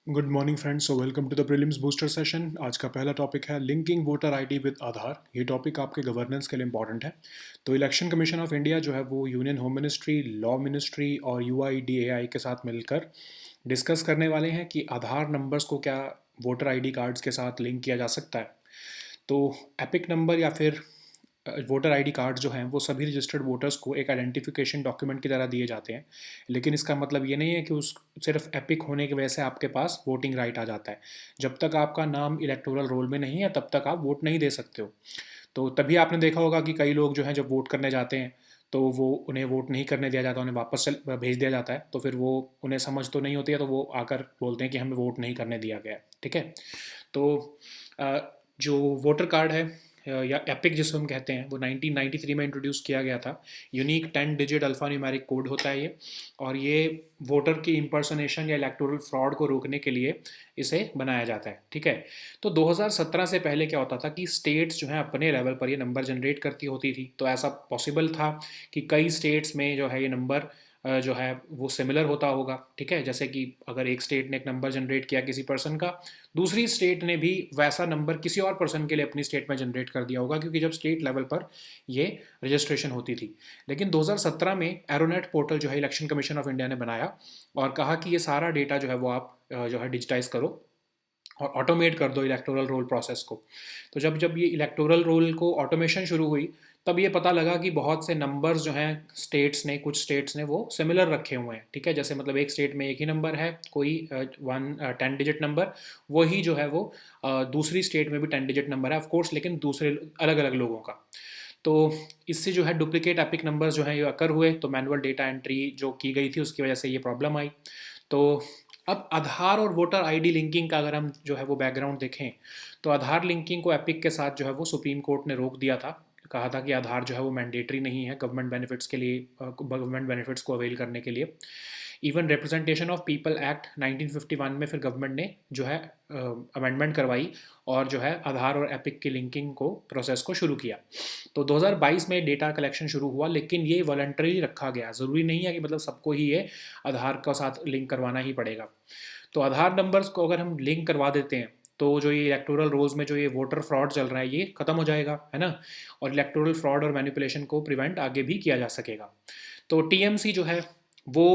Good morning friends, so welcome to the prelims booster session. आज का पहला topic है linking voter ID with Aadhaar. ये टॉपिक आपके गवर्नेंस के लिए इंपॉर्टेंट है। तो इलेक्शन कमीशन ऑफ इंडिया जो है वो union home ministry, law ministry और यूआईडीएआई के साथ मिलकर डिस्कस करने वाले हैं कि आधार नंबर्स को क्या वोटर आईडी कार्ड्स के साथ लिंक किया जा सकता है। तो एपिक नंबर या फिर वोटर आईडी कार्ड जो हैं वो सभी रजिस्टर्ड वोटर्स को एक आइडेंटिफिकेशन डॉक्यूमेंट की तरह दिए जाते हैं। लेकिन इसका मतलब ये नहीं है कि उस सिर्फ एपिक होने की वजह से आपके पास वोटिंग राइट आ जाता है। जब तक आपका नाम इलेक्टोरल रोल में नहीं है तब तक आप वोट नहीं दे सकते हो। तो तभी आपने देखा होगा कि कई लोग जो हैं जब वोट करने जाते हैं तो वो उन्हें वोट नहीं करने दिया जाता, उन्हें वापस भेज दिया जाता है। तो फिर वो उन्हें समझ तो नहीं होती है, तो वो आकर बोलते हैं कि हमें वोट नहीं करने दिया गया है। ठीक है। तो अ, जो वोटर कार्ड है या एपिक जिसको हम कहते हैं वो 1993 में इंट्रोड्यूस किया गया था। Unique 10 digit alpha numeric code होता है ये। और ये वोटर की इम्पर्सनेशन या इलेक्टोरल फ्रॉड को रोकने के लिए इसे बनाया जाता है। ठीक है। तो 2017 से पहले क्या होता था कि स्टेट्स जो है अपने लेवल पर ये नंबर जनरेट करती होती थी। तो ऐसा पॉसिबल था कि कई स्टेट्स में जो है ये नंबर जो है वो सिमिलर होता होगा। ठीक है। जैसे कि अगर एक स्टेट ने एक नंबर जनरेट किया किसी पर्सन का, दूसरी स्टेट ने भी वैसा नंबर किसी और पर्सन के लिए अपनी स्टेट में जनरेट कर दिया होगा, क्योंकि जब स्टेट लेवल पर ये रजिस्ट्रेशन होती थी। लेकिन 2017 में एरोनेट पोर्टल जो है इलेक्शन कमीशन ऑफ इंडिया ने बनाया और कहा कि ये सारा डेटा जो है वो आप जो है डिजिटाइज करो और ऑटोमेट कर दो इलेक्टोरल रोल प्रोसेस को। तो जब जब ये इलेक्टोरल रोल को ऑटोमेशन शुरू हुई, तब ये पता लगा कि बहुत से नंबर्स जो हैं कुछ स्टेट्स ने वो सिमिलर रखे हुए हैं। ठीक है। जैसे मतलब एक स्टेट में एक ही नंबर है, कोई 10 डिजिट नंबर, वही जो है वो दूसरी स्टेट में भी 10 डिजिट नंबर है ऑफकोर्स, लेकिन दूसरे अलग अलग लोगों का। तो इससे जो है डुप्लीकेट एपिक नंबर्स जो हैं ये अकर हुए, तो मैनुअल डेटा एंट्री जो की गई थी उसकी वजह से ये प्रॉब्लम आई। तो अब आधार और वोटर आईडी लिंकिंग का अगर हम जो है वो बैकग्राउंड देखें, तो आधार लिंकिंग को एपिक के साथ जो है वो सुप्रीम कोर्ट ने रोक दिया था। कहा था कि आधार जो है वो मैंडेटरी नहीं है गवर्नमेंट बेनिफिट्स को अवेल करने के लिए। Even representation of people act 1951 में फिर गवर्नमेंट ने जो है अमेंडमेंट करवाई और जो है आधार और एपिक की लिंकिंग को प्रोसेस को शुरू किया। तो 2022 में डेटा कलेक्शन शुरू हुआ, लेकिन ये वॉलंटरी रखा गया। ज़रूरी नहीं है कि मतलब सबको ही ये आधार का साथ लिंक करवाना ही पड़ेगा। तो आधार नंबर्स को अगर हम लिंक करवा देते हैं तो जो ये इलेक्टोरल रोल्स में जो ये वोटर फ्रॉड चल रहा है ये खत्म हो जाएगा, है ना। और इलेक्टोरल फ्रॉड और मैनिपुलेशन को प्रिवेंट आगे भी किया जा सकेगा। तो टीएमसी जो है वो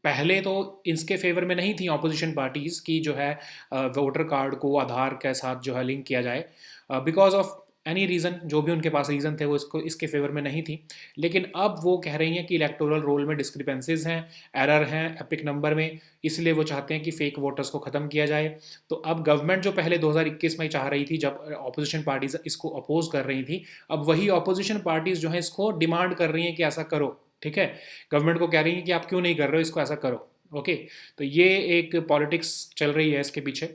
पहले तो इसके फेवर में नहीं थी ऑपोजिशन पार्टीज़ की जो है वोटर कार्ड को आधार के साथ जो है लिंक किया जाए। बिकॉज ऑफ एनी रीज़न, जो भी उनके पास रीज़न थे वो इसको इसके फेवर में नहीं थी। लेकिन अब वो कह रही हैं कि इलेक्टोरल रोल में डिस्क्रिपेंसीज हैं, एरर हैं एपिक नंबर में, इसलिए वो चाहते हैं कि फेक वोटर्स को ख़त्म किया जाए। तो अब गवर्नमेंट जो पहले 2021 में चाह रही थी, जब अपोजिशन पार्टीज इसको अपोज कर रही थी, अब वही अपोजिशन पार्टीज जो हैं इसको डिमांड कर रही हैं कि ऐसा करो। ठीक है। गवर्नमेंट को कह रही है कि आप क्यों नहीं कर रहे हो, इसको ऐसा करो। ओके। तो ये एक पॉलिटिक्स चल रही है इसके पीछे।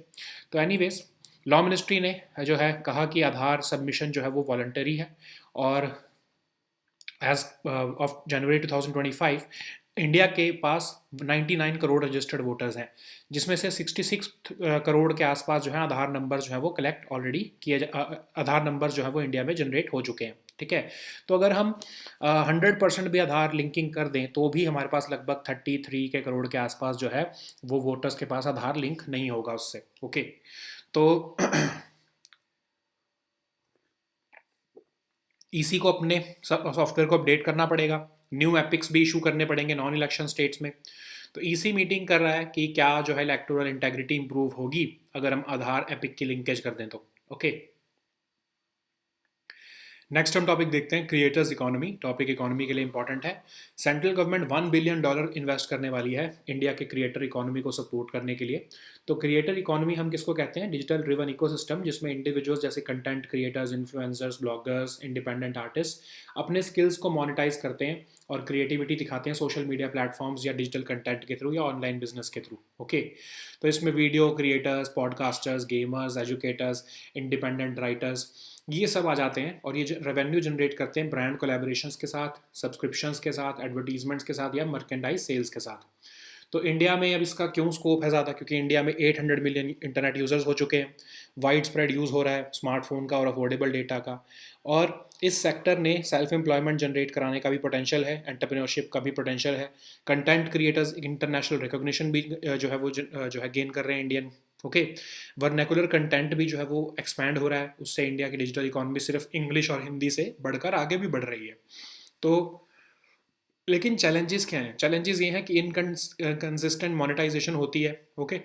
तो एनीवेज, लॉ मिनिस्ट्री ने जो है कहा कि आधार सबमिशन जो है वो वॉलंटरी है। और एज ऑफ जनवरी 2025 इंडिया के पास 99 करोड़ रजिस्टर्ड वोटर्स हैं, जिसमें से 66 करोड़ के आसपास जो है आधार नंबर जो है वो कलेक्ट ऑलरेडी आधार नंबर जो है वो इंडिया में जनरेट हो चुके हैं। ठीक है। तो अगर हम 100% भी आधार लिंकिंग कर दें तो भी हमारे पास लगभग 33 के करोड़ के आसपास जो है वो वोटर्स के पास आधार लिंक नहीं होगा उससे। ओके। तो ईसी को अपने सॉफ्टवेयर को अपडेट करना पड़ेगा, न्यू एपिक्स भी इशू करने पड़ेंगे नॉन इलेक्शन स्टेट्स में। तो ईसी मीटिंग कर रहा है कि क्या जो है इलेक्टोरल इंटेग्रिटी इंप्रूव होगी अगर हम आधार एपिक की लिंकेज कर दें तो। ओके। नेक्स्ट हम टॉपिक देखते हैं क्रिएटर्स इकोनॉमी। टॉपिक इकोनॉमी के लिए इंपॉर्टेंट है। सेंट्रल गवर्नमेंट $1 बिलियन इन्वेस्ट करने वाली है इंडिया के क्रिएटर इकोनॉमी को सपोर्ट करने के लिए। तो क्रिएटर इकोनॉमी हम किसको कहते हैं? डिजिटल ड्रिवन इकोसिस्टम, जिसमें इंडिविजुअल्स जैसे content creators, influencers, bloggers, independent artist अपने स्किल्स को मोनेटाइज करते हैं और क्रिएटिविटी दिखाते हैं सोशल मीडिया प्लेटफॉर्म्स या डिजिटल कंटेंट के थ्रू या ऑनलाइन बिजनेस के थ्रू। ओके। तो इसमें video creators, podcasters, gamers, educators, independent writers, ये सब आ जाते हैं और ये रेवेन्यू जनरेट करते हैं ब्रांड कोलैबोरेशंस के साथ, सब्सक्रिप्शंस के साथ, एडवर्टीजमेंट्स के साथ या मर्केंडाइज सेल्स के साथ। तो इंडिया में अब इसका क्यों स्कोप है ज़्यादा? क्योंकि इंडिया में 800 मिलियन इंटरनेट यूज़र्स हो चुके हैं, वाइड स्प्रेड यूज़ हो रहा है स्मार्टफोन का और अफोर्डेबल डेटा का। और इस सेक्टर ने सेल्फ एम्प्लॉयमेंट जनरेट कराने का भी पोटेंशियल है, एंटरप्रेन्योरशिप का भी पोटेंशियल है, कंटेंट क्रिएटर्स इंटरनेशनल रिकॉग्निशन भी जो है गेन कर रहे हैं इंडियन। ओके, वर्नैकुलर कंटेंट भी जो है वो एक्सपैंड हो रहा है, उससे इंडिया की डिजिटल इकोनॉमी सिर्फ इंग्लिश और हिंदी से बढ़कर आगे भी बढ़ रही है। तो लेकिन चैलेंजेस क्या हैं? चैलेंजेस ये हैं कि इनकंसिस्टेंट मोनेटाइजेशन होती है। ओके,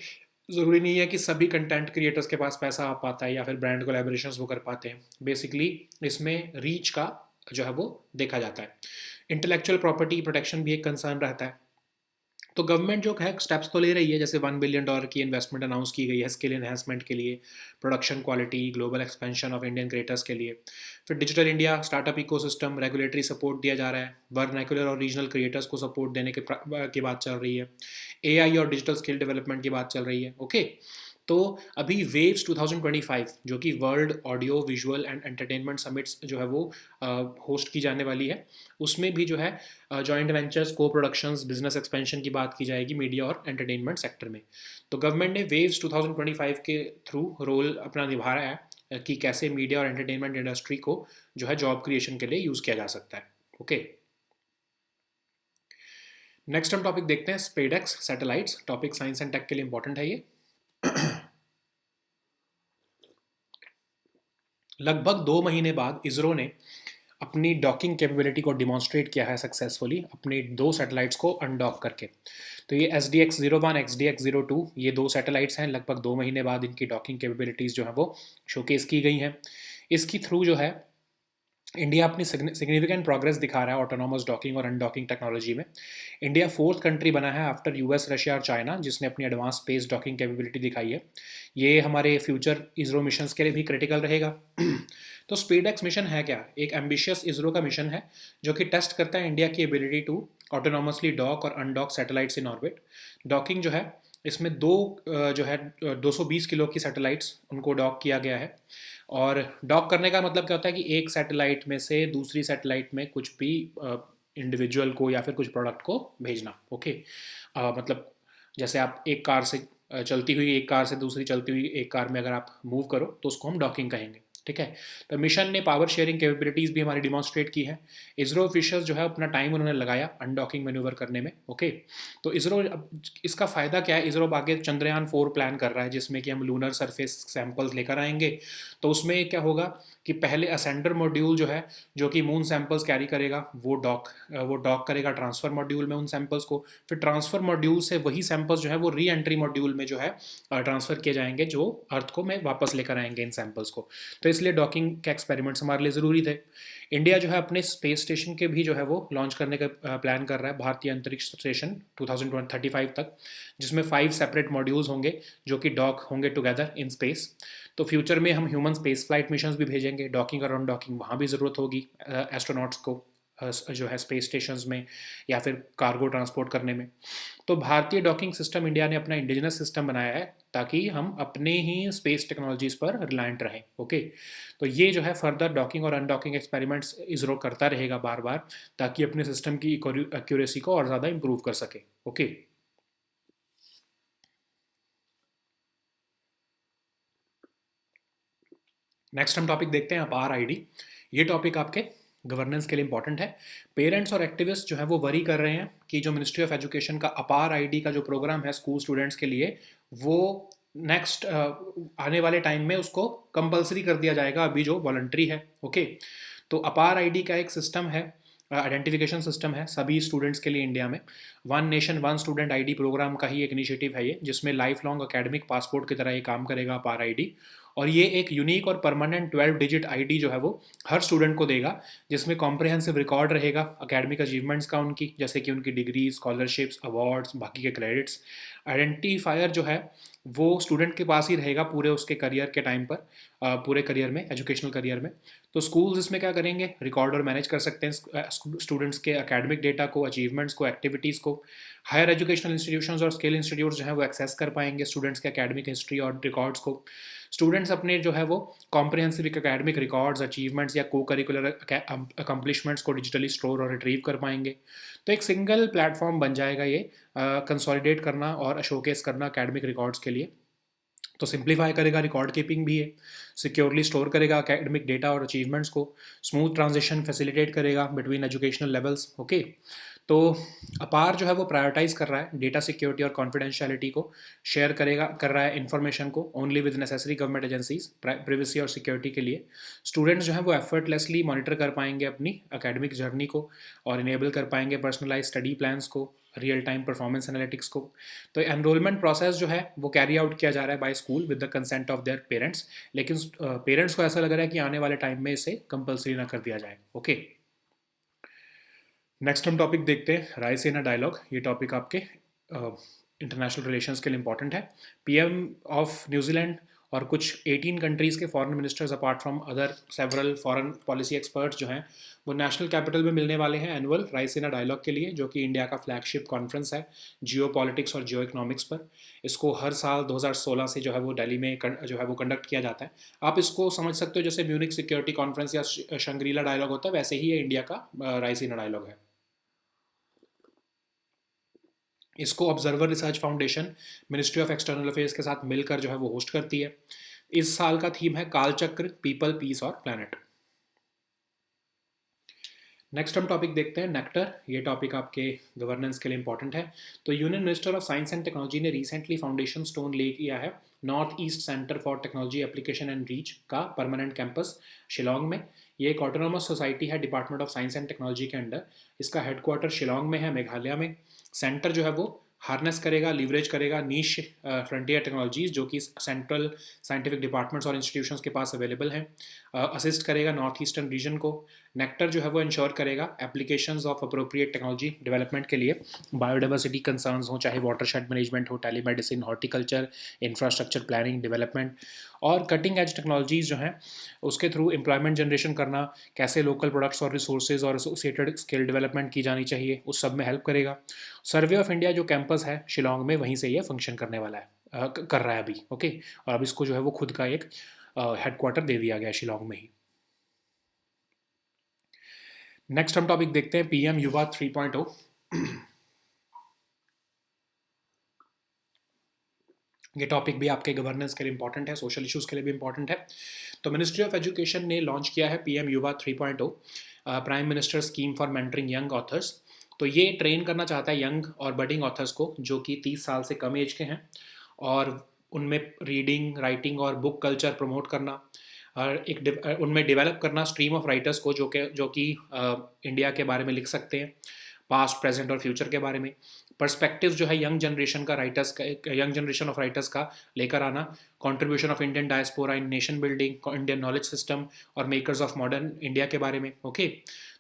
ज़रूरी नहीं है कि सभी कंटेंट क्रिएटर्स के पास पैसा आ पाता है या फिर ब्रांड कोलैबोरेशंस वो कर पाते हैं। बेसिकली इसमें रीच का जो है वो देखा जाता है। इंटेलेक्चुअल प्रॉपर्टी प्रोटेक्शन भी एक कंसर्न रहता है। तो गवर्नमेंट जो है स्टेप्स तो ले रही है, जैसे $1 बिलियन की इन्वेस्टमेंट अनाउंस की गई है स्किल एनहेंसमेंट के लिए, production quality, global expansion of Indian creators के लिए। फिर digital India startup ecosystem, regulatory support दिया जा रहा है, वर्नाकुलर और रीजनल क्रिएटर्स को सपोर्ट देने की बात चल रही है, एआई और डिजिटल स्किल डेवलपमेंट की बात चल रही है। ओके, तो अभी वेव्स 2025 जो कि world audio visual and entertainment summits जो है वो होस्ट की जाने वाली है, उसमें भी जो है जॉइंट वेंचर्स, को प्रोडक्शंस, बिजनेस एक्सपेंशन की बात की जाएगी मीडिया और एंटरटेनमेंट सेक्टर में। तो गवर्नमेंट ने वेव्स 2025 के थ्रू रोल अपना निभा रहा है कि कैसे मीडिया और एंटरटेनमेंट इंडस्ट्री को जो है जॉब क्रिएशन के लिए यूज़ किया जा सकता है। ओके, नेक्स्ट हम टॉपिक देखते हैं SpaDeX satellites. Topic science and tech के लिए इंपॉर्टेंट है ये। लगभग 2 महीने बाद इसरो ने अपनी डॉकिंग कैपेबिलिटी को डिमॉन्स्ट्रेट किया है सक्सेसफुली, अपने 2 सैटेलाइट्स को अनडॉक करके। तो ये SDX-01, SDX-02, ये 2 सैटेलाइट्स हैं। लगभग 2 महीने बाद इनकी डॉकिंग कैपेबिलिटीज़ जो है वो शोकेस की गई हैं। इसकी थ्रू जो है इंडिया अपनी सिग्निफिकेंट प्रोग्रेस दिखा रहा है ऑटोनॉमस डॉकिंग और अनडॉकिंग टेक्नोलॉजी में। इंडिया 4th कंट्री बना है आफ्टर US, रशिया और चाइना, जिसने अपनी एडवांस स्पेस डॉकिंग कैपेबिलिटी दिखाई है। ये हमारे फ्यूचर इसरो मिशंस के लिए भी क्रिटिकल रहेगा। तो स्पेडएक्स मिशन है क्या? एक एम्बिशियस इसरो का मिशन है जो कि टेस्ट करता है इंडिया की एबिलिटी टू ऑटोनॉमसली डॉक और undock satellites in orbit. Docking जो है इसमें जो है 220 किलो की सैटेलाइट्स उनको डॉक किया गया है। और डॉक करने का मतलब क्या होता है कि एक सैटेलाइट में से दूसरी सैटेलाइट में कुछ भी इंडिविजुअल को या फिर कुछ प्रोडक्ट को भेजना। ओके, मतलब जैसे आप एक कार से चलती हुई एक कार से दूसरी चलती हुई एक कार में अगर आप मूव करो तो उसको हम डॉकिंग कहेंगे। ठीक है, तो मिशन ने पावर शेयरिंग कैपेबिलिटीज़ भी हमारी डिमॉन्स्ट्रेट की है। इसरो ऑफिशियल्स जो है अपना टाइम उन्होंने लगाया अनडॉकिंग मैन्यूवर करने में। ओके, तो इसरो इसका फ़ायदा क्या है? इसरो आगे चंद्रयान 4 प्लान कर रहा है जिसमें कि हम लूनर सरफेस सैंपल्स लेकर आएंगे। तो उसमें क्या होगा कि पहले असेंडर मॉड्यूल जो है, जो कि मून सैंपल्स कैरी करेगा, वो डॉक करेगा ट्रांसफ़र मॉड्यूल में उन सैंपल्स को। फिर ट्रांसफ़र मॉड्यूल से वही सैंपल्स जो है वो री एंट्री मॉड्यूल में जो है ट्रांसफ़र किए जाएंगे, जो अर्थ को में वापस लेकर आएंगे इन सैंपल्स को। तो इसलिए डॉकिंग के एक्सपेरिमेंट्स हमारे लिए ज़रूरी थे। इंडिया जो है अपने स्पेस स्टेशन के भी जो है वो लॉन्च करने का प्लान कर रहा है, भारतीय अंतरिक्ष स्टेशन 2035 तक, जिसमें 5 सेपरेट मॉड्यूल्स होंगे जो कि डॉक होंगे टुगेदर इन स्पेस। तो फ्यूचर में हम ह्यूमन स्पेस फ्लाइट मिशंस भी भेजेंगे, डॉकिंग और अनडॉकिंग वहाँ भी ज़रूरत होगी एस्ट्रोनॉट्स को जो है स्पेस स्टेशंस में या फिर कार्गो ट्रांसपोर्ट करने में। तो भारतीय डॉकिंग सिस्टम इंडिया ने अपना इंडिजिनस सिस्टम बनाया है ताकि हम अपने ही स्पेस टेक्नोलॉजीज़ पर रिलायंट रहें। ओके, तो ये जो है फर्दर डॉकिंग और अनडॉकिंग एक्सपेरिमेंट्स इसरो करता रहेगा बार बार, ताकि अपने सिस्टम की एक्यूरेसी को और ज़्यादा इंप्रूव कर सके। ओके, नेक्स्ट हम टॉपिक देखते हैं अपार आईडी। ये टॉपिक आपके गवर्नेंस के लिए इंपॉर्टेंट है। पेरेंट्स और एक्टिविस्ट जो है वो वरी कर रहे हैं कि जो मिनिस्ट्री ऑफ एजुकेशन का अपार आईडी का जो प्रोग्राम है स्कूल स्टूडेंट्स के लिए, वो नेक्स्ट आने वाले टाइम में उसको कंपलसरी कर दिया जाएगा, अभी जो वॉलंटरी है। ओके, तो अपार आईडी का एक सिस्टम है, आइडेंटिफिकेशन सिस्टम है सभी स्टूडेंट्स के लिए इंडिया में। One nation one student ID programme का ही एक इनिशिएटिव है ये, जिसमें लाइफ लॉन्ग अकेडमिक पासपोर्ट की तरह ये काम करेगा अपार आईडी। और ये एक यूनिक और परमानेंट 12 डिजिट आईडी जो है वो हर स्टूडेंट को देगा, जिसमें कॉम्प्रिहेंसिव रिकॉर्ड रहेगा अकेडमिक अचीवमेंट्स का उनकी, जैसे कि उनकी डिग्री, स्कॉलरशिप्स, अवार्ड्स, बाकी के क्रेडिट्स। आइडेंटिफायर जो है वो स्टूडेंट के पास ही रहेगा पूरे उसके करियर के टाइम पर, पूरे करियर में, एजुकेशनल करियर में। तो स्कूल्स इसमें क्या करेंगे? रिकॉर्ड और मैनेज कर सकते हैं स्टूडेंट्स के एकेडमिक डेटा को, अचीवमेंट्स को, एक्टिविटीज़ को। हायर एजुकेशनल इंस्टीट्यूशंस और स्किल इंस्टीट्यूट्स जो हैं वो एक्सेस कर पाएंगे स्टूडेंट्स के एकेडमिक हिस्ट्री और रिकॉर्ड्स को। स्टूडेंट्स अपने जो है वो कॉम्प्रिहेंसिव एकेडमिक रिकॉर्ड्स, अचीवमेंट्स या को करिकुलर अकम्पलिशमेंट्स को डिजिटली स्टोर और रिट्रीव कर पाएंगे। तो एक सिंगल प्लेटफॉर्म बन जाएगा ये कंसोलिडेट करना और शोकेस करना एकेडमिक रिकॉर्ड्स के लिए। तो सिंप्लीफाई करेगा, रिकॉर्ड कीपिंग भी है, सिक्योरली स्टोर करेगा एकेडमिक डेटा और अचीवमेंट्स को, स्मूथ ट्रांजिशन फैसिलिटेट करेगा बिटवीन एजुकेशनल लेवल्स। ओके, तो अपार जो है वो प्रायोरिटाइज कर रहा है डेटा सिक्योरिटी और कॉन्फिडेंशियलिटी को, शेयर करेगा कर रहा है इन्फॉर्मेशन को only with necessary government agencies privacy और सिक्योरिटी के लिए। स्टूडेंट्स जो है वो एफर्टलेसली मॉनिटर कर पाएंगे अपनी एकेडमिक जर्नी को और इनेबल कर पाएंगे पर्सनलाइज स्टडी प्लान्स को, रियल टाइम परफॉर्मेंस एनालिटिक्स को। तो एनरोलमेंट प्रोसेस जो है वो कैरी आउट किया जा रहा है by school with the consent of their parents, लेकिन पेरेंट्स को ऐसा लग रहा है कि आने वाले टाइम में इसे कंपलसरी ना कर दिया जाए। ओके, नेक्स्ट हम टॉपिक देखते हैं रायसीना डायलॉग। ये टॉपिक आपके इंटरनेशनल रिलेशंस के लिए इंपॉर्टेंट है। पीएम ऑफ न्यूजीलैंड और कुछ 18 कंट्रीज़ के foreign ministers apart from other several foreign policy experts जो हैं वो नेशनल कैपिटल में मिलने वाले हैं एनुअल रायसीना डायलॉग के लिए, जो कि इंडिया का फ्लैगशिप कॉन्फ्रेंस है जियो पॉलिटिक्स और जियो इकोनॉमिक्स पर। इसको हर साल 2016 से जो है वो दिल्ली में जो है वो कंडक्ट किया जाता है। आप इसको समझ सकते हो जैसे म्यूनिक सिक्योरिटी कॉन्फ्रेंस या शंग्रीला डायलॉग होता है, वैसे ही ये इंडिया का रायसीना डायलॉग है। इसको observer research foundation ministry of external affairs के साथ मिलकर जो है वो होस्ट करती है। इस साल का थीम है कालचक्र, पीपल, पीस और प्लैनेट। नेक्स्ट हम टॉपिक देखते हैं नेक्टर। ये टॉपिक आपके गवर्नेंस के लिए इंपॉर्टेंट है। तो union minister of science and technology ने रिसेंटली फाउंडेशन स्टोन ले किया है north east centre for technology application and reach का परमानेंट कैंपस शिलोंग में। ये एक ऑटोनोमस सोसाइटी है department of science and technology के अंडर। इसका हेडक्वार्टर शिलोंग में है, मेघालय में। सेंटर जो है वो हार्नेस करेगा, लीवरेज करेगा नीश फ्रंटियर टेक्नोलॉजीज जो कि सेंट्रल साइंटिफिक डिपार्टमेंट्स और इंस्टीट्यूशंस के पास अवेलेबल हैं। असिस्ट करेगा नॉर्थ ईस्टर्न रीजन को। नेक्टर जो है वो इंश्योर करेगा applications of appropriate technology development के लिए, बायोडाइवर्सिटी कंसर्न्स हो, चाहे वाटरशेड मैनेजमेंट हो, telemedicine, horticulture, infrastructure planning development, और कटिंग एज टेक्नोलॉजीज जो हैं उसके थ्रू एम्प्लॉयमेंट जनरेशन करना, कैसे लोकल प्रोडक्ट्स और रिसोर्सेज और एसोसिएटेड स्किल डेवलपमेंट की जानी चाहिए, उस सब में हेल्प करेगा। सर्वे ऑफ इंडिया जो कैंपस है शिलोंग में, वहीं से ये फंक्शन करने वाला है, कर रहा है अभी। ओके, और अब इसको जो है वो खुद का एक हेडक्वार्टर दे दिया गया है शिलोंग में ही। नेक्स्ट हम टॉपिक देखते हैं पीएम युवा 3.0। ये टॉपिक भी आपके गवर्नेंस के लिए इंपॉर्टेंट है, सोशल इश्यूज़ के लिए भी इंपॉर्टेंट है। तो मिनिस्ट्री ऑफ एजुकेशन ने लॉन्च किया है पीएम युवा 3.0, prime minister scheme for mentoring young authors. तो ये ट्रेन करना चाहता है यंग और बडिंग ऑथर्स को जो कि 30 साल से कम एज के हैं, और उनमें रीडिंग, राइटिंग और बुक कल्चर प्रमोट करना, और उनमें डेवलप करना स्ट्रीम ऑफ राइटर्स को जो कि इंडिया के बारे में लिख सकते हैं, पास्ट, प्रेजेंट और फ्यूचर के बारे में। पर्सपेक्टिव जो है यंग जनरेशन का राइटर्स का, यंग जनरेशन ऑफ राइटर्स का लेकर आना, contribution of Indian diaspora in nation building, Indian knowledge system और मेकर्स ऑफ मॉडर्न इंडिया के बारे में। ओके,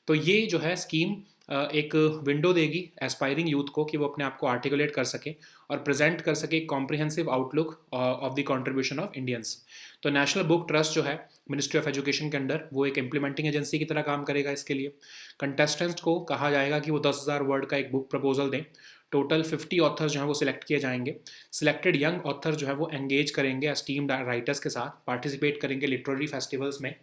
तो ये जो है स्कीम एक विंडो देगी एस्पायरिंग यूथ को कि वो अपने आप को आर्टिकुलेट कर सके और प्रेजेंट कर सके comprehensive outlook of the contribution of Indians. तो नेशनल बुक ट्रस्ट जो है मिनिस्ट्री ऑफ एजुकेशन के अंडर, वो एक इम्प्लीमेंटिंग एजेंसी की तरह काम करेगा इसके लिए। कंटेस्टेंट्स को कहा जाएगा कि वो 10,000 वर्ड का एक बुक प्रपोजल दें। टोटल 50 ऑथर्स जो हैं वो सिलेक्ट किए जाएंगे। सिलेक्टेड यंग ऑथर जो है वो एंगेज करेंगे एस्टीम्ड राइटर्स के साथ, पार्टिसिपेट करेंगे लिटरेरी फेस्टिवल्स में,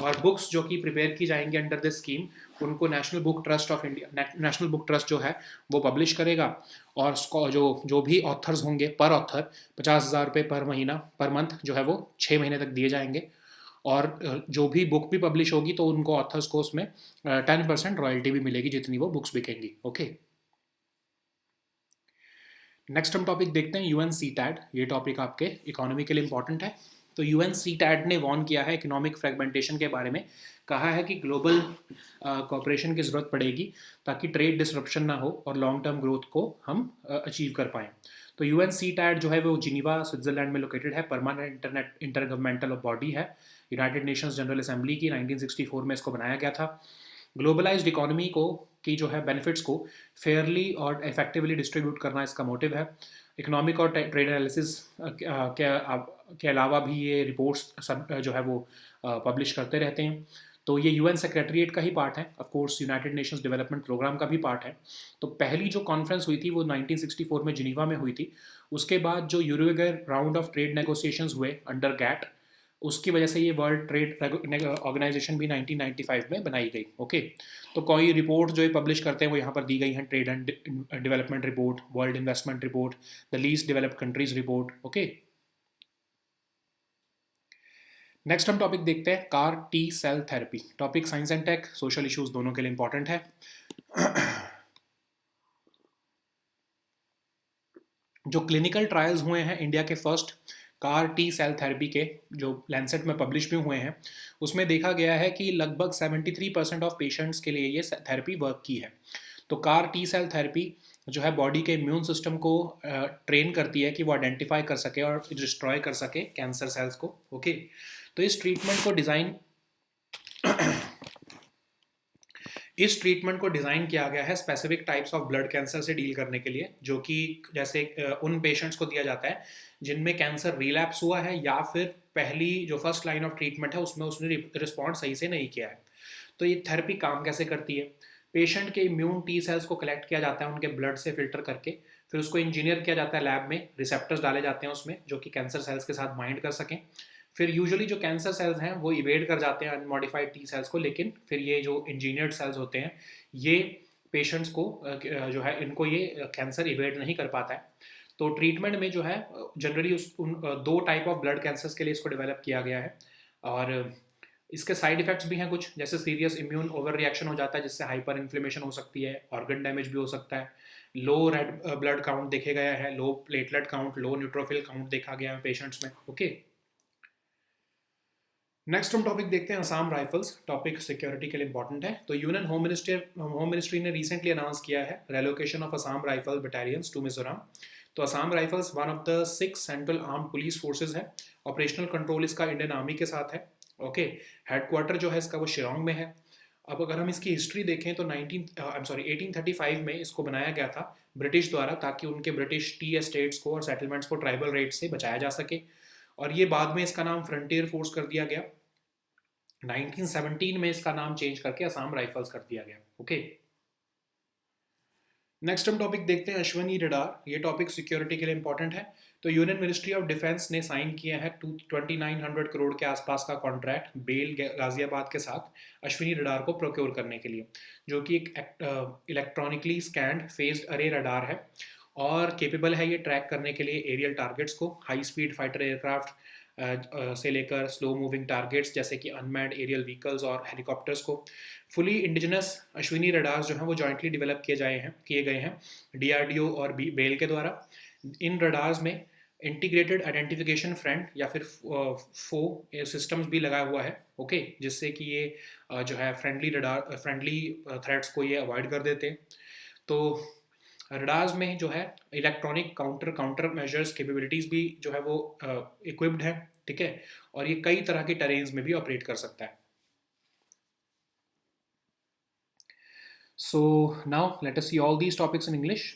और बुक्स जो कि प्रिपेयर की जाएंगी अंडर दिस स्कीम उनको national book trust of India, national book trust जो है वो पब्लिश करेगा। और जो जो भी ऑथर्स होंगे पर ऑथर 50,000 रुपये पर महीना, पर मंथ जो है वो 6 महीने तक दिए जाएंगे। और जो भी बुक भी पब्लिश होगी तो उनको ऑथर्स को उसमें 10% रॉयल्टी भी मिलेगी जितनी वो बुक्स बिकेंगी। ओके, नेक्स्ट हम टॉपिक देखते हैं यूएन सी टैड। ये टॉपिक आपके इकोनॉमी के लिए इंपॉर्टेंट है। तो यूएन सी टैड ने वॉर्न किया है इकोनॉमिक फ्रेगमेंटेशन के बारे में। कहा है कि ग्लोबल कॉपरेशन की ज़रूरत पड़ेगी ताकि ट्रेड डिसरप्शन ना हो और लॉन्ग टर्म ग्रोथ को हम अचीव कर पाएँ। तो यूएन सी टैड जो है वो जिनीवा स्विट्जरलैंड में लोकेटेड है, परमानेंट इंटर गवर्नमेंटल बॉडी है, यूनाइटेड नेशंस जनरल असेंबली की 1964 में इसको बनाया गया था। ग्लोबलाइज्ड इकोनॉमी को की जो है बेनिफिट्स को फेयरली और इफेक्टिवली डिस्ट्रीब्यूट करना इसका मोटिव है। इकोनॉमिक और ट्रेड एनालिसिस के अलावा भी ये रिपोर्ट्स सब जो है वो पब्लिश करते रहते हैं। तो ये यूएन सेक्रेटरीट का ही पार्ट है, of course United Nations development programme का भी पार्ट है। तो पहली जो कॉन्फ्रेंस हुई थी वो 1964 में जिनीवा में हुई थी। उसके बाद जो यूरोगेर राउंड ऑफ ट्रेड नेगोशिएशंस हुए अंडर गैट, उसकी वजह से ये वर्ल्ड ट्रेड ऑर्गेनाइजेशन भी 1995 में बनाई गई। ओके, तो कोई रिपोर्ट जो ये पब्लिश करते हैं वो यहाँ पर दी गई हैं, trade and development report, world investment report, the least developed countries report. Okay, next हम टॉपिक देखते हैं CAR T cell therapy. Topic science and tech, social issues दोनों के लिए इंपॉर्टेंट है। जो क्लिनिकल ट्रायल्स हुए हैं इंडिया के first CAR T cell therapy के, जो लैंसेट में पब्लिश भी हुए हैं, उसमें देखा गया है कि लगभग 73% ऑफ पेशेंट्स के लिए ये थेरेपी वर्क की है। तो कार टी सेल थेरेपी जो है बॉडी के इम्यून सिस्टम को ट्रेन करती है कि वो आइडेंटिफाई कर सके और डिस्ट्रॉय कर सके कैंसर सेल्स को। ओके, तो इस ट्रीटमेंट को डिज़ाइन किया गया है specific types of blood cancer से डील करने के लिए, जो कि जैसे उन पेशेंट्स को दिया जाता है जिनमें कैंसर रिलैप्स हुआ है या फिर पहली जो फर्स्ट लाइन ऑफ ट्रीटमेंट है उसमें उसने रिस्पॉन्स सही से नहीं किया है। तो ये थेरेपी काम कैसे करती है? पेशेंट के इम्यून टी सेल्स को कलेक्ट किया जाता है उनके ब्लड से फिल्टर करके, फिर उसको इंजीनियर किया जाता है लैब में, रिसेप्टर्स डाले जाते हैं उसमें जो कि कैंसर सेल्स के साथ बाइंड कर सकें। फिर यूजुअली जो कैंसर सेल्स हैं वो इवेड कर जाते हैं अनमॉडिफाइड टी सेल्स को, लेकिन फिर ये जो इंजीनियर्ड सेल्स होते हैं ये पेशेंट्स को जो है इनको ये कैंसर इवेड नहीं कर पाता है। तो ट्रीटमेंट में जो है जनरली दो टाइप ऑफ ब्लड कैंसर्स के लिए इसको डेवलप किया गया है। और इसके साइड इफेक्ट्स भी हैं कुछ, जैसे सीरियस इम्यून ओवर रिएक्शन हो जाता है जिससे हाइपर इन्फ्लेमेशन हो सकती है, ऑर्गन डैमेज भी हो सकता है, लो रेड ब्लड काउंट देखे गया है, लो प्लेटलेट काउंट, लो न्यूट्रोफिल काउंट देखा गया है पेशेंट्स में। ओके, नेक्स्ट हम टॉपिक देखते हैं असम राइफल्स। टॉपिक सिक्योरिटी के लिए इंपॉर्टेंट है। तो यूनियन होम मिनिस्ट्री ने रिसेंटली अनाउंस किया है relocation of Assam rifle battalions to Mizoram. तो Assam rifles one of the 6 central armed police forces है। ऑपरेशनल कंट्रोल इसका इंडियन आर्मी के साथ है। ओके, हेडक्वार्टर जो है इसका वो शिलोंग में है। अब अगर हम इसकी हिस्ट्री देखें तो 1835 में इसको बनाया गया था ब्रिटिश द्वारा, ताकि उनके ब्रिटिश टी एस्टेट्स को और सेटलमेंट्स को ट्राइबल रेट से बचाया जा सके। और ये बाद में इसका नाम फ्रंटियर फोर्स कर दिया गया। 1917 में इसका नाम चेंज करके असम राइफल्स कर दिया गया। ओके, नेक्स्ट हम टॉपिक देखते हैं अश्वनी रडार। ये टॉपिक सिक्योरिटी के लिए इंपॉर्टेंट है। तो यूनियन मिनिस्ट्री ऑफ डिफेंस ने साइन किया है 2900 करोड़ के आसपास का कॉन्ट्रैक्ट बेल गाजियाबाद के साथ अश्विनी रडार को प्रोक्योर करने के लिए, जो कि एक इलेक्ट्रॉनिकली स्कैंड फेज्ड अरे रडार है और केपेबल है ये ट्रैक करने के लिए एरियल टारगेट्स को, हाई स्पीड फाइटर एयरक्राफ्ट से लेकर स्लो मूविंग टारगेट्स जैसे कि अनमैन्ड एरियल व्हीकल्स और हेलीकॉप्टर्स को। फुली इंडिजिनस अश्विनी रडार्स जो हैं वो जॉइंटली डेवलप किए गए हैं डीआरडीओ और बेल के द्वारा। इन रडार्स में इंटीग्रेटेड आइडेंटिफिकेशन फ्रंट या फिर फो सिस्टम्स भी लगा हुआ है। ओके, जिससे कि ये जो है फ्रेंडली थ्रेट्स को ये अवॉइड कर देते हैं। तो रडार्स में जो है इलेक्ट्रॉनिक काउंटर मेजर्स कैपेबिलिटीज भी जो है वो इक्विप्ड है। ठीक है, और ये कई तरह के टेरेन्स में भी ऑपरेट कर सकता है। So now let us see all these topics in English.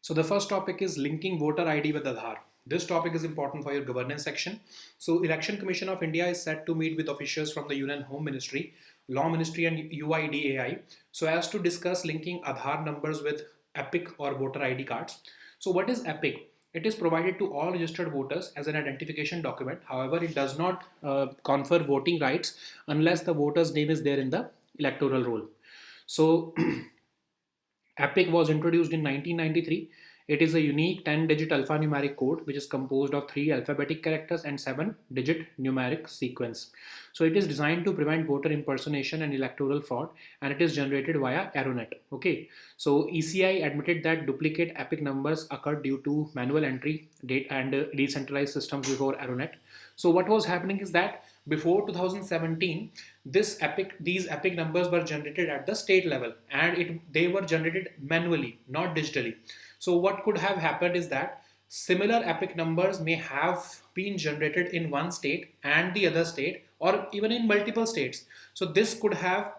So the first topic is linking voter ID with Aadhaar. This topic is important for your governance section. So Election Commission of India is set to meet with officials from the Union Home Ministry, Law Ministry and UIDAI so as to discuss linking Aadhaar numbers with EPIC or voter ID cards. So what is EPIC? It is provided to all registered voters as an identification document. However, it does not confer voting rights unless the voter's name is there in the electoral roll. So EPIC was introduced in 1993. It is a unique 10-digit alphanumeric code which is composed of 3 alphabetic characters and 7-digit numeric sequence. So it is designed to prevent voter impersonation and electoral fraud, and it is generated via AeroNet. Okay, so ECI admitted that duplicate EPIC numbers occurred due to manual entry date and decentralized systems before AeroNet. So what was happening is that before 2017, these EPIC numbers were generated at the state level, and they were generated manually, not digitally. So what could have happened is that similar EPIC numbers may have been generated in one state and the other state, or even in multiple states. So this could have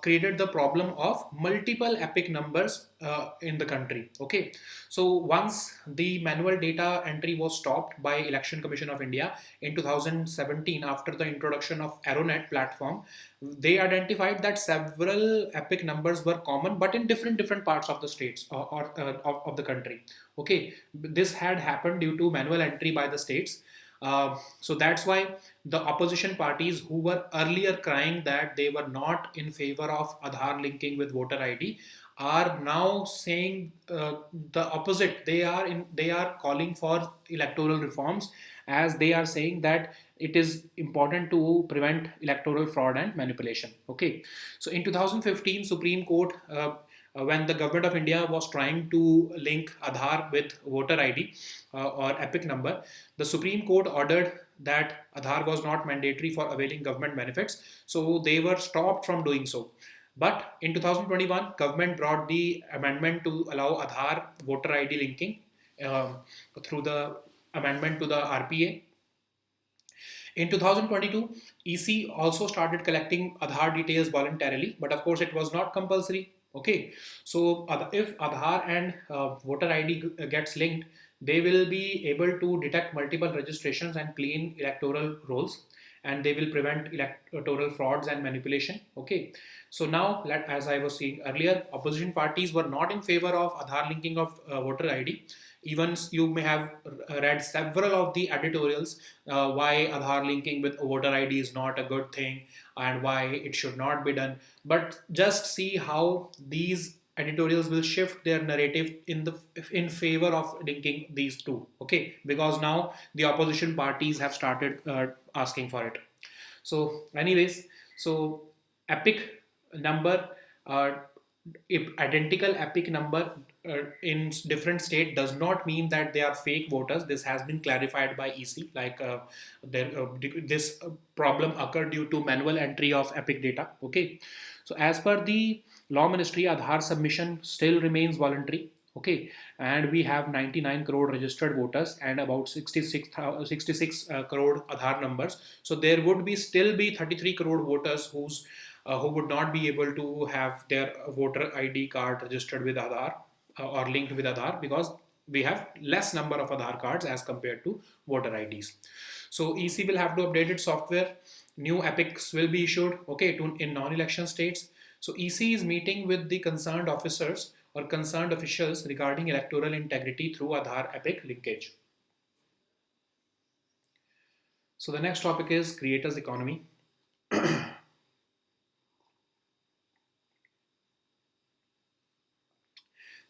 created the problem of multiple EPIC numbers in the country. Okay, so once the manual data entry was stopped by Election Commission of India in 2017 after the introduction of AeroNet platform, they identified that several EPIC numbers were common but in different parts of the states of the country. Okay, this had happened due to manual entry by the states. So that's why the opposition parties who were earlier crying that they were not in favor of Aadhaar linking with voter ID are now saying the opposite. They are calling for electoral reforms, as they are saying that it is important to prevent electoral fraud and manipulation. Okay, so in 2015, Supreme Court. When the government of India was trying to link Aadhaar with voter ID or EPIC number, the Supreme Court ordered that Aadhaar was not mandatory for availing government benefits, so they were stopped from doing so. But in 2021, government brought the amendment to allow Aadhaar voter ID linking uh, through the amendment to the RPA. In 2022, EC also started collecting Aadhaar details voluntarily, but of course it was not compulsory. Okay, so if Aadhaar and voter ID gets linked, they will be able to detect multiple registrations and clean electoral rolls, and they will prevent electoral frauds and manipulation. Okay, so now, as I was saying earlier, opposition parties were not in favor of Aadhaar linking of voter ID. Even you may have read several of the editorials why Aadhaar linking with voter ID is not a good thing and why it should not be done. But just see how these editorials will shift their narrative in favor of linking these two. Okay, because now the opposition parties have started asking for it. So, anyways, so epic number, uh, if identical epic number in different state does not mean that they are fake voters. This has been clarified by EC. Like this problem occurred due to manual entry of epic data. Okay, so as per the law ministry, Aadhaar submission still remains voluntary. Okay, and we have 99 crore registered voters and about 66 crore Aadhaar numbers. So there would be still be 33 crore voters who would not be able to have their voter ID card registered with Aadhaar or linked with Aadhaar, because we have less number of Aadhaar cards as compared to voter IDs. So EC will have to update its software. New epics will be issued, okay, in non-election states. So EC is meeting with the concerned officers or concerned officials regarding electoral integrity through Aadhaar epic linkage. So the next topic is creators economy.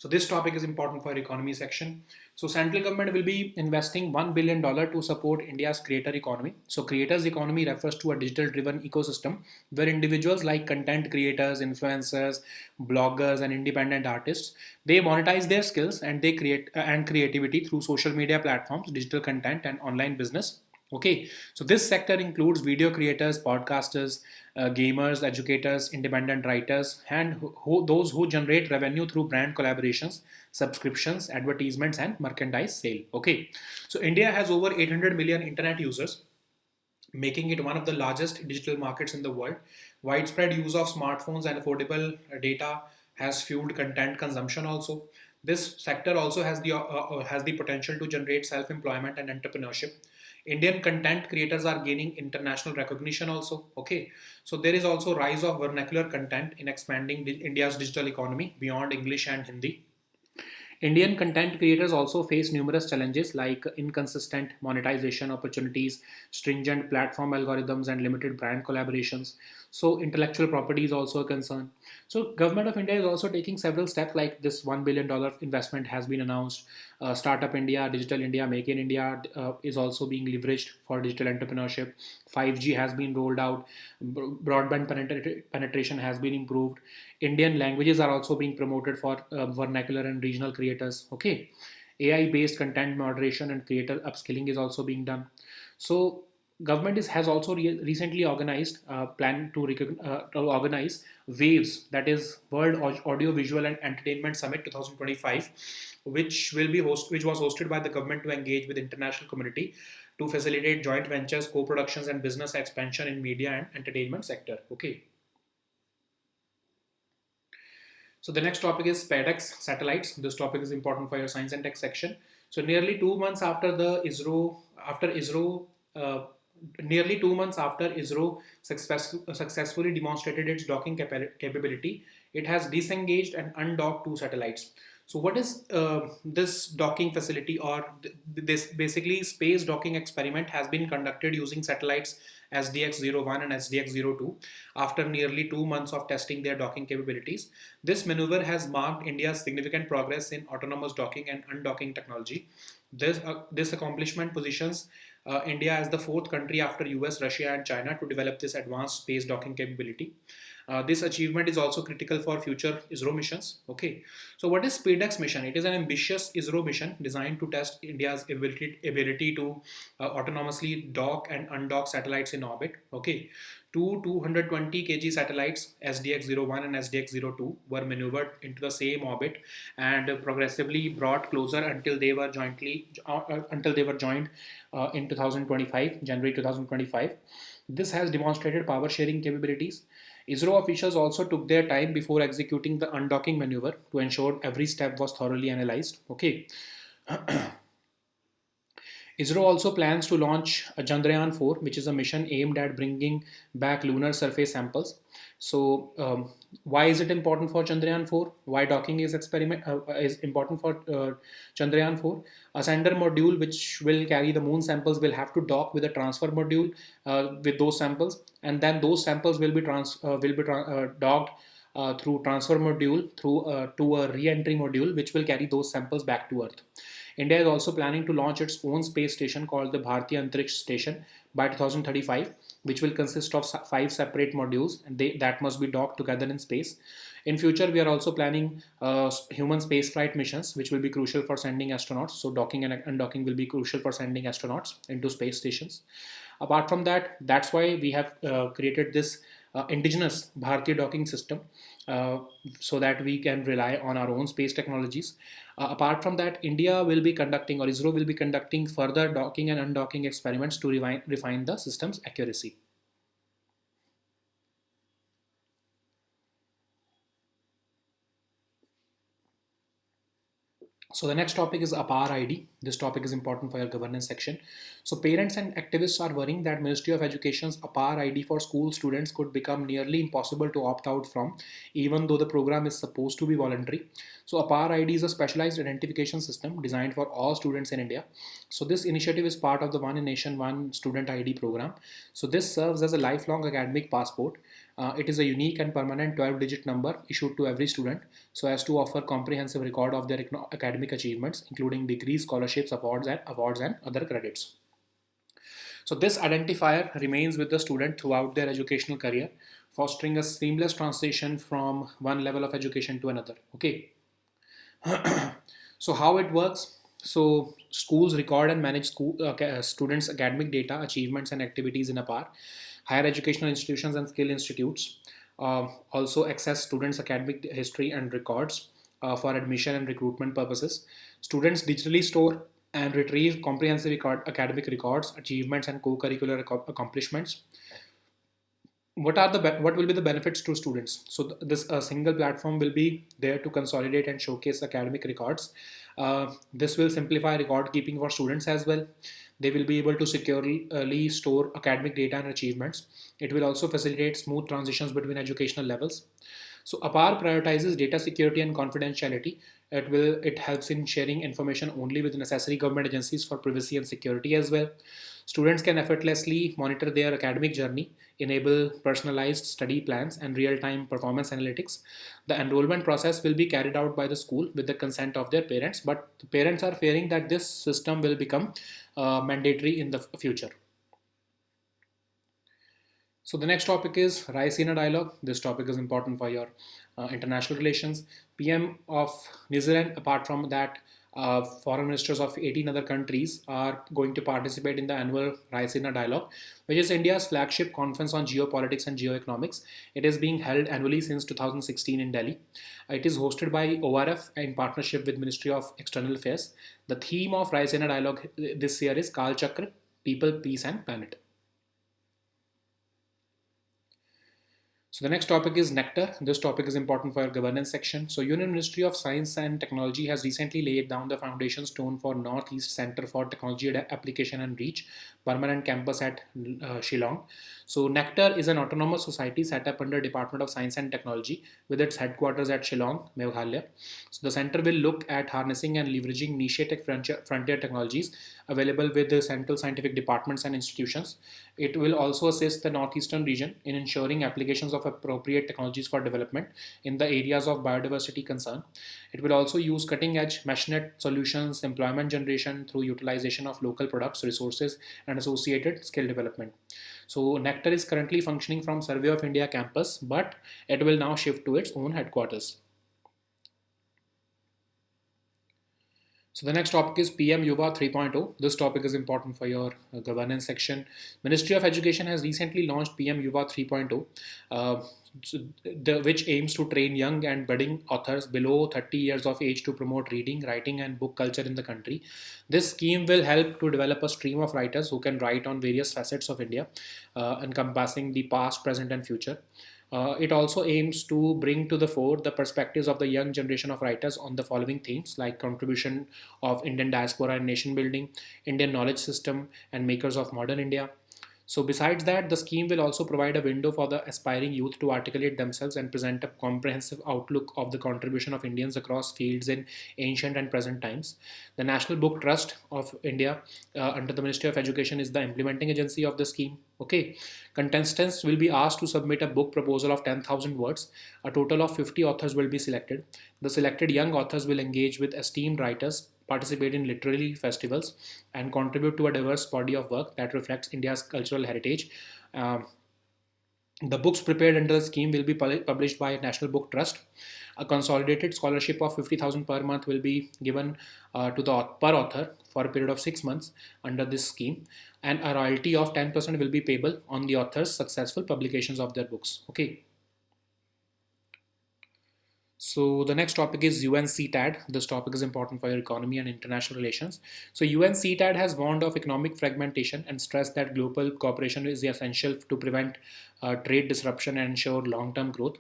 So this topic is important for economy section. So central government will be investing $1 billion to support India's creator economy. So creators economy refers to a digital driven ecosystem where individuals like content creators, influencers, bloggers and independent artists, they monetize their skills and they create and creativity through social media platforms, digital content and online business. Okay, so this sector includes video creators, podcasters, gamers, educators, independent writers, and those who generate revenue through brand collaborations, subscriptions, advertisements, and merchandise sale. Okay, so India has over 800 million internet users, making it one of the largest digital markets in the world. Widespread use of smartphones and affordable data has fueled content consumption also. This sector also has the potential to generate self-employment and entrepreneurship. Indian content creators are gaining international recognition also. Okay, so there is also rise of vernacular content in expanding India's digital economy beyond English and Hindi. Indian content creators also face numerous challenges like inconsistent monetization opportunities, stringent platform algorithms, and limited brand collaborations. So intellectual property is also a concern. So government of India is also taking several steps, like this $1 billion investment has been announced. Startup India, Digital India, Make in India is also being leveraged for digital entrepreneurship. 5G has been rolled out. Broadband penetration has been improved. Indian languages are also being promoted for vernacular and regional creators. Okay, AI based content moderation and creator upskilling is also being done. So government has also recently organized plan to organize waves, that is World Audio Visual and Entertainment Summit 2025, which was hosted by the government to engage with international community to facilitate joint ventures, co-productions and business expansion in media and entertainment sector. Okay, so the next topic is SpaceX satellites. This topic is important for your science and tech section. So uh, nearly 2 months after ISRO successfully demonstrated its docking capability, it has disengaged and undocked two satellites. So what is this docking facility, or this basically space docking experiment has been conducted using satellites SDX-01 and SDX-02 after nearly 2 months of testing their docking capabilities. This maneuver has marked India's significant progress in autonomous docking and undocking technology. This accomplishment positions India as the fourth country after US, Russia, and China to develop this advanced space docking capability. This achievement is also critical for future ISRO missions. Okay, so what is SpaceX mission? It is an ambitious ISRO mission designed to test India's ability to autonomously dock and undock satellites in orbit. Okay, two 220 kg satellites SDX-01 and SDX-02 were maneuvered into the same orbit and progressively brought closer until they were joined in 2025, January 2025. This has demonstrated power sharing capabilities. ISRO officials also took their time before executing the undocking maneuver to ensure every step was thoroughly analyzed. Okay. ISRO also plans to launch a Chandrayaan 4, which is a mission aimed at bringing back lunar surface samples. So, why is it important for Chandrayaan 4? Why docking is important for Chandrayaan 4? A sender module which will carry the moon samples will have to dock with a transfer module with those samples, and then those samples will be docked through transfer module through to a re-entry module which will carry those samples back to Earth. India is also planning to launch its own space station called the Bharatiya Antariksh Station by 2035, which will consist of 5 separate modules, and that must be docked together in space. In future, we are also planning human spaceflight missions, which will be crucial for sending astronauts. So docking and undocking will be crucial for sending astronauts into space stations. Apart from that, that's why we have created this indigenous Bharatiya docking system so that we can rely on our own space technologies. Apart from that, India will be conducting, or ISRO will be conducting, further docking and undocking experiments to refine the system's accuracy. So the next topic is APAR ID. This topic is important for your governance section. So parents and activists are worrying that Ministry of Education's APAR ID for school students could become nearly impossible to opt out from, even though the program is supposed to be voluntary. So APAR ID is a specialized identification system designed for all students in India. So this initiative is part of the One Nation, One Student ID program. So this serves as a lifelong academic passport. It is a unique and permanent 12-digit number issued to every student so as to offer comprehensive record of their academic achievements, including degrees, scholarships, awards and other credits. So this identifier remains with the student throughout their educational career, fostering a seamless transition from one level of education to another. Okay. So how it works? So schools record and manage students' academic data, achievements, and activities in APAR. Higher educational institutions and skill institutes also access students' academic history and records for admission and recruitment purposes. Students digitally store and retrieve comprehensive academic records, achievements, and co-curricular accomplishments. What will be the benefits to students? So this single platform will be there to consolidate and showcase academic records. This will simplify record keeping for students as well. They will be able to securely store academic data and achievements. It will also facilitate smooth transitions between educational levels. So APAR prioritizes data security and confidentiality. It helps in sharing information only with necessary government agencies for privacy and security as well. Students can effortlessly monitor their academic journey, enable personalized study plans and real-time performance analytics. The enrollment process will be carried out by the school with the consent of their parents, but the parents are fearing that this system will become mandatory in the future. So the next topic is Raisina dialogue. This topic is important for your international relations. PM of New Zealand, apart from that, foreign ministers of 18 other countries are going to participate in the annual Raisina dialogue, which is India's flagship conference on geopolitics and geoeconomics. It is being held annually since 2016 in Delhi. It is hosted by ORF in partnership with Ministry of External Affairs. The theme of Raisina dialogue this year is Kal Chakra, People, Peace and Planet. So the next topic is Nectar. This topic is important for our governance section. So Union Ministry of Science and Technology has recently laid down the foundation stone for Northeast Center for Technology Application and Reach permanent campus at Shillong. So Nectar is an autonomous society set up under Department of Science and Technology with its headquarters at Shillong, Meghalaya. So the center will look at harnessing and leveraging niche tech frontier technologies available with the central scientific departments and institutions. It will also assist the northeastern region in ensuring applications of appropriate technologies for development in the areas of biodiversity concern. It will also use cutting edge meshnet solutions, employment generation through utilization of local products, resources, and associated skill development. So Nectar is currently functioning from Survey of India campus, but it will now shift to its own headquarters. So the next topic is PM Yuva 3.0. This topic is important for your governance section. Ministry of Education has recently launched PM Yuva 3.0, which aims to train young and budding authors below 30 years of age to promote reading, writing, and book culture in the country. This scheme will help to develop a stream of writers who can write on various facets of India, encompassing the past, present, and future. It also aims to bring to the fore the perspectives of the young generation of writers on the following themes like contribution of Indian diaspora and nation building, Indian knowledge system, and makers of modern India. So, besides that, the scheme will also provide a window for the aspiring youth to articulate themselves and present a comprehensive outlook of the contribution of Indians across fields in ancient and present times. The National Book Trust of India, under the Ministry of Education, is the implementing agency of the scheme. Okay, contestants will be asked to submit a book proposal of 10,000 words. A total of 50 authors will be selected. The selected young authors will engage with esteemed writers, participate in literary festivals, and contribute to a diverse body of work that reflects India's cultural heritage. Uh, the books prepared under the scheme will be published by National Book Trust. A consolidated scholarship of 50,000 per month will be given to the per author for a period of 6 months under this scheme, and a royalty of 10% will be payable on the author's successful publications of their books. Okay. So the next topic is UNCTAD. This topic is important for your economy and international relations. So UNCTAD has warned of economic fragmentation and stressed that global cooperation is essential to prevent trade disruption and ensure long-term growth.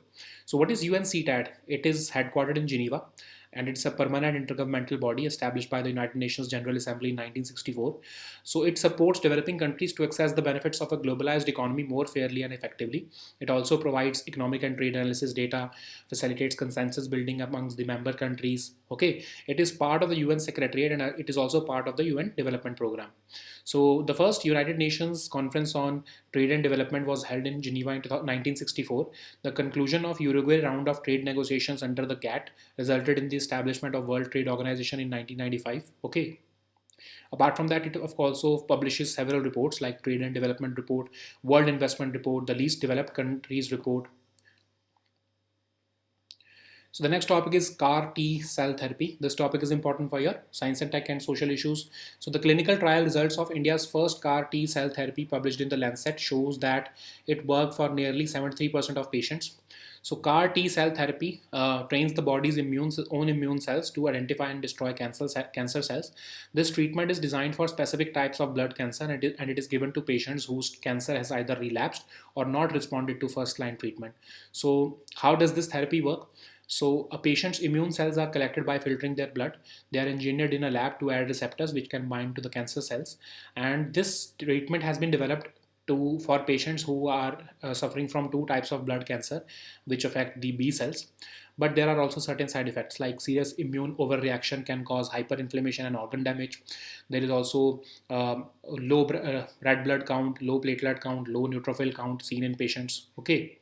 So what is UNCTAD? It is headquartered in Geneva, and it's a permanent intergovernmental body established by the United Nations General Assembly in 1964. So it supports developing countries to access the benefits of a globalized economy more fairly and effectively. It also provides economic and trade analysis data, facilitates consensus building amongst the member countries. Okay, it is part of the UN Secretariat, and it is also part of the UN Development Program. So the first United Nations Conference on Trade and Development was held in Geneva in 1964. The conclusion of Uruguay round of trade negotiations under the GATT resulted in the establishment of World Trade Organization in 1995. Okay. Apart from that, it also publishes several reports like Trade and Development Report, World Investment Report, the Least Developed Countries Report. So the next topic is CAR T cell therapy. This topic is important for your science and tech and social issues. So the clinical trial results of India's first CAR T cell therapy published in the Lancet shows that it worked for nearly 73% of patients. So CAR T cell therapy trains the body's own immune cells to identify and destroy cancer cells. This treatment is designed for specific types of blood cancer, and it is given to patients whose cancer has either relapsed or not responded to first line treatment. So how does this therapy work? So a patient's immune cells are collected by filtering their blood. They are engineered in a lab to add receptors which can bind to the cancer cells. And this treatment has been developed for patients who are suffering from two types of blood cancer, which affect the B cells. But there are also certain side effects like serious immune overreaction can cause hyperinflammation and organ damage. There is also low red blood count, low platelet count, low neutrophil count seen in patients. Okay.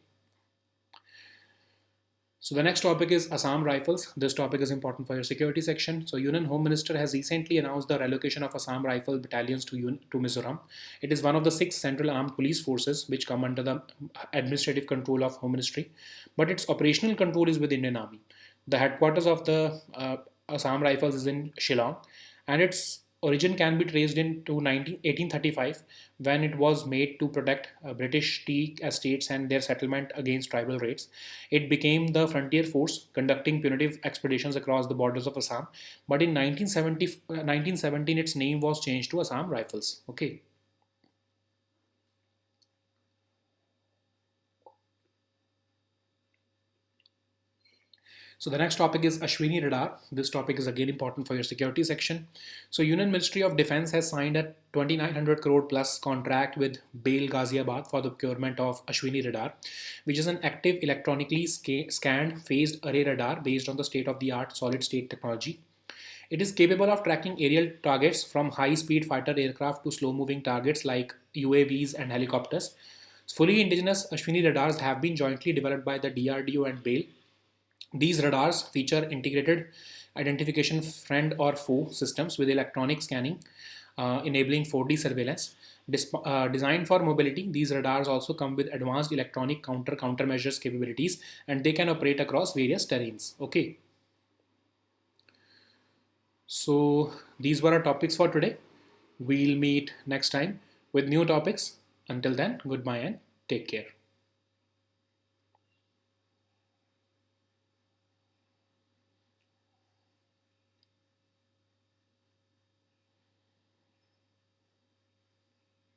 So the next topic is Assam Rifles. This topic is important for your security section. So Union Home Minister has recently announced the relocation of Assam Rifle battalions to Mizoram. It is one of the 6 central armed police forces which come under the administrative control of Home Ministry, but its operational control is with Indian Army. The headquarters of the Assam Rifles is in Shillong, and its origin can be traced into 1835 when it was made to protect British tea estates and their settlement against tribal raids. It became the frontier force conducting punitive expeditions across the borders of Assam. But in 1917, its name was changed to Assam Rifles. Okay. So the next topic is Ashwini radar. This topic is again important for your security section. So Union Ministry of Defence has signed a 2900 crore plus contract with BAIL Ghaziabad for the procurement of Ashwini radar, which is an active electronically scanned phased array radar based on the state-of-the-art solid-state technology. It is capable of tracking aerial targets from high-speed fighter aircraft to slow-moving targets like UAVs and helicopters. Fully indigenous Ashwini radars have been jointly developed by the DRDO and BAIL. These radars feature integrated identification friend or foe systems with electronic scanning, enabling 4D surveillance. Designed for mobility, these radars also come with advanced electronic countermeasures capabilities, and they can operate across various terrains. Okay, so these were our topics for today. We'll meet next time with new topics. Until then, goodbye and take care.